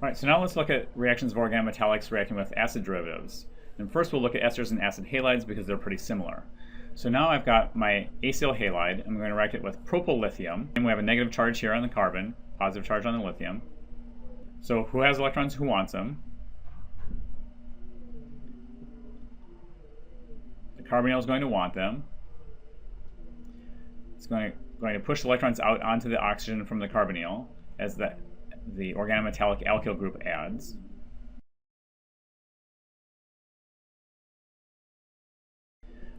Alright, so now let's look at reactions of organometallics reacting with acid derivatives. And first we'll look at esters and acid halides because they're pretty similar. So now I've got my acyl halide. I'm going to react it with propyl lithium. And we have a negative charge here on the carbon, positive charge on the lithium. So who has electrons, who wants them? The carbonyl is going to want them. It's going to push the electrons out onto the oxygen from the carbonyl as the organometallic alkyl group adds.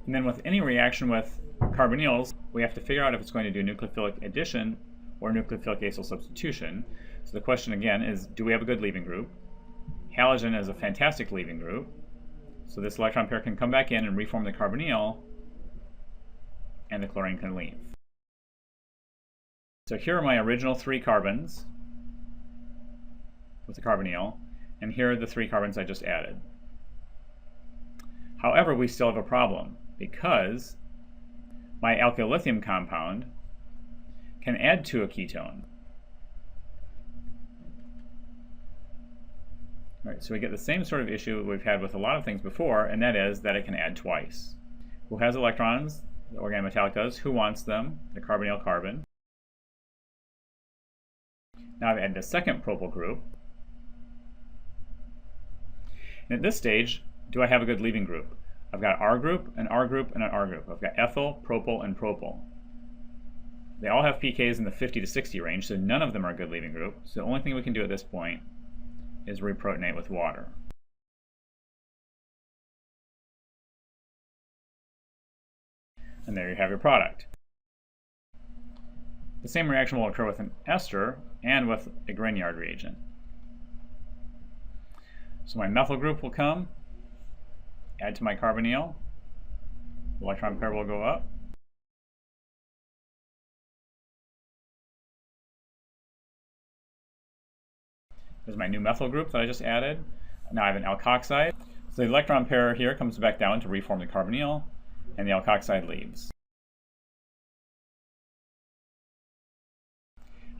And then with any reaction with carbonyls, we have to figure out if it's going to do nucleophilic addition or nucleophilic acyl substitution. So the question again is, do we have a good leaving group? Halogen is a fantastic leaving group. So this electron pair can come back in and reform the carbonyl, and the chlorine can leave. So here are my original 3 carbons with the carbonyl, and here are the 3 carbons I just added. However, we still have a problem because my alkyl lithium compound can add to a ketone. All right, so we get the same sort of issue we've had with a lot of things before, and that is that it can add twice. Who has electrons? The organometallic does. Who wants them? The carbonyl carbon. Now I've added a second propyl group. And at this stage, do I have a good leaving group? I've got R group, an R group, and an R group. I've got ethyl, propyl, and propyl. They all have pKs in the 50 to 60 range, so none of them are a good leaving group. So the only thing we can do at this point is reprotonate with water. And there you have your product. The same reaction will occur with an ester and with a Grignard reagent. So my methyl group will come, add to my carbonyl, the electron pair will go up. There's my new methyl group that I just added. Now I have an alkoxide. So the electron pair here comes back down to reform the carbonyl, and the alkoxide leaves.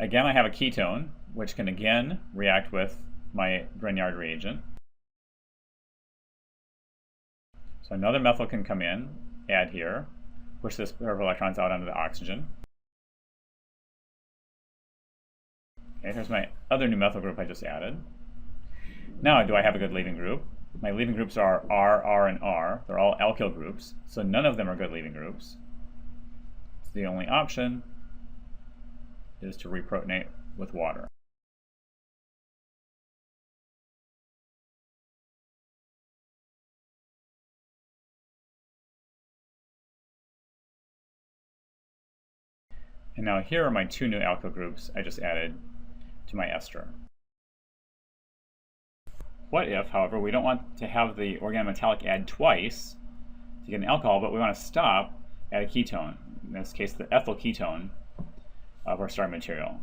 Again, I have a ketone, which can again react with my Grignard reagent. So another methyl can come in, add here, push this pair of electrons out onto the oxygen. Okay, here's my other new methyl group I just added. Now, do I have a good leaving group? My leaving groups are R, R, and R. They're all alkyl groups, so none of them are good leaving groups. So the only option is to reprotonate with water. And now here are my 2 new alkyl groups I just added to my ester. What if, however, we don't want to have the organometallic add twice to get an alcohol, but we want to stop at a ketone, in this case the ethyl ketone of our starting material.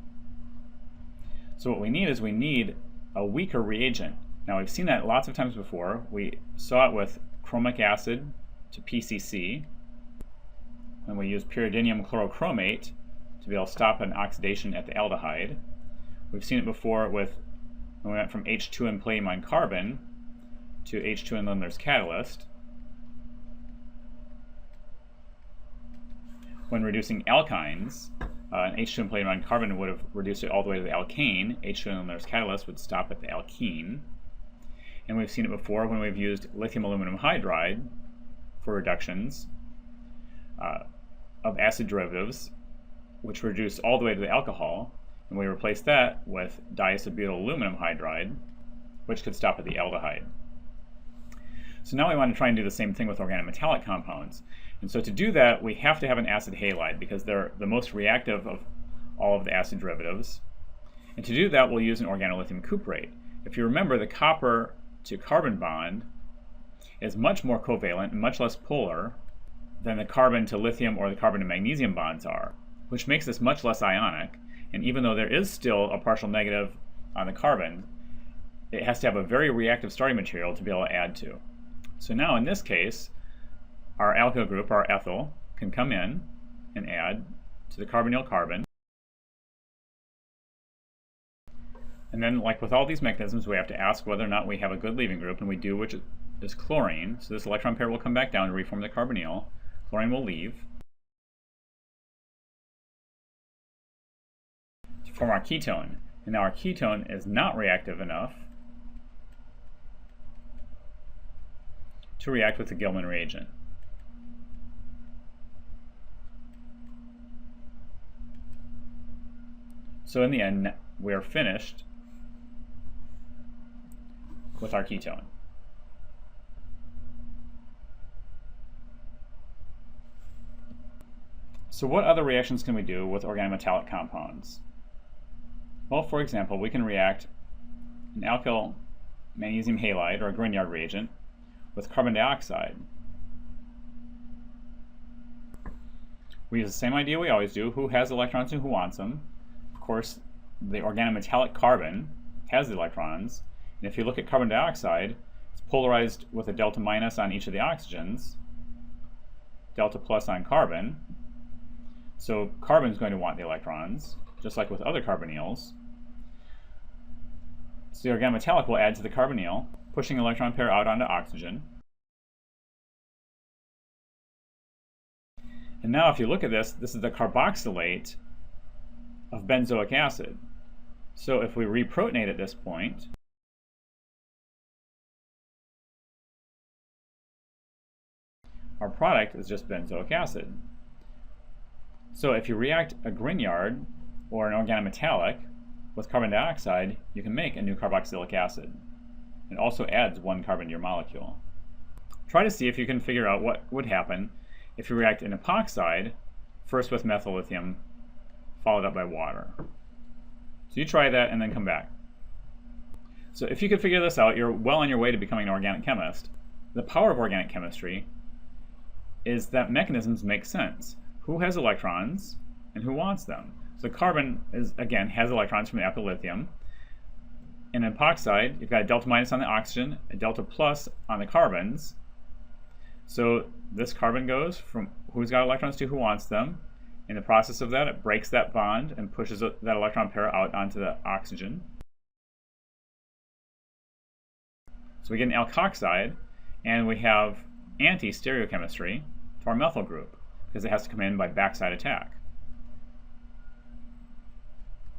So what we need is we need a weaker reagent. Now we've seen that lots of times before. We saw it with chromic acid to PCC, and we used pyridinium chlorochromate to be able to stop an oxidation at the aldehyde. We've seen it before with when we went from H2 and palladium carbon to H2 and Lindlar's catalyst. When reducing alkynes, an H2 and palladium carbon would have reduced it all the way to the alkane. H2 and Lindlar's catalyst would stop at the alkene. And we've seen it before when we've used lithium aluminum hydride for reductions of acid derivatives, which reduce all the way to the alcohol, and we replace that with diisobutyl aluminum hydride, which could stop at the aldehyde. So now we want to try and do the same thing with organometallic compounds. And so to do that, we have to have an acid halide because they're the most reactive of all of the acid derivatives. And to do that, we'll use an organolithium cuprate. If you remember, the copper to carbon bond is much more covalent and much less polar than the carbon to lithium or the carbon to magnesium bonds are, which makes this much less ionic. And even though there is still a partial negative on the carbon, it has to have a very reactive starting material to be able to add to. So now in this case, our alkyl group, our ethyl, can come in and add to the carbonyl carbon. And then, like with all these mechanisms, we have to ask whether or not we have a good leaving group, and we do, which is chlorine. So this electron pair will come back down to reform the carbonyl. Chlorine will leave to form our ketone. And now our ketone is not reactive enough to react with the Gilman reagent. So in the end, we are finished with our ketone. So what other reactions can we do with organometallic compounds? Well, for example, we can react an alkyl magnesium halide, or a Grignard reagent, with carbon dioxide. We use the same idea we always do: who has electrons and who wants them. Of course, the organometallic carbon has the electrons, and if you look at carbon dioxide, it's polarized with a delta minus on each of the oxygens, delta plus on carbon. So carbon is going to want the electrons, just like with other carbonyls. So the organometallic will add to the carbonyl, pushing an electron pair out onto oxygen. And now if you look at this is the carboxylate of benzoic acid. So if we reprotonate at this point, our product is just benzoic acid. So if you react a Grignard or an organometallic with carbon dioxide, you can make a new carboxylic acid. It also adds one carbon to your molecule. Try to see if you can figure out what would happen if you react an epoxide first with methyl lithium followed up by water. So you try that and then come back. So if you could figure this out, you're well on your way to becoming an organic chemist. The power of organic chemistry is that mechanisms make sense. Who has electrons and who wants them? So carbon again has electrons from the alkyl lithium. In an epoxide, you've got a delta minus on the oxygen, a delta plus on the carbons. So this carbon goes from who's got electrons to who wants them. In the process of that, it breaks that bond and pushes that electron pair out onto the oxygen. So we get an alkoxide, and we have anti-stereochemistry to our methyl group, because it has to come in by backside attack.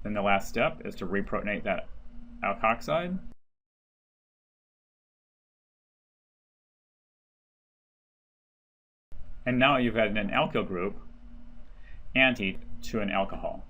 Then the last step is to reprotonate that alkoxide. And now you've added an alkyl group anti to an alcohol.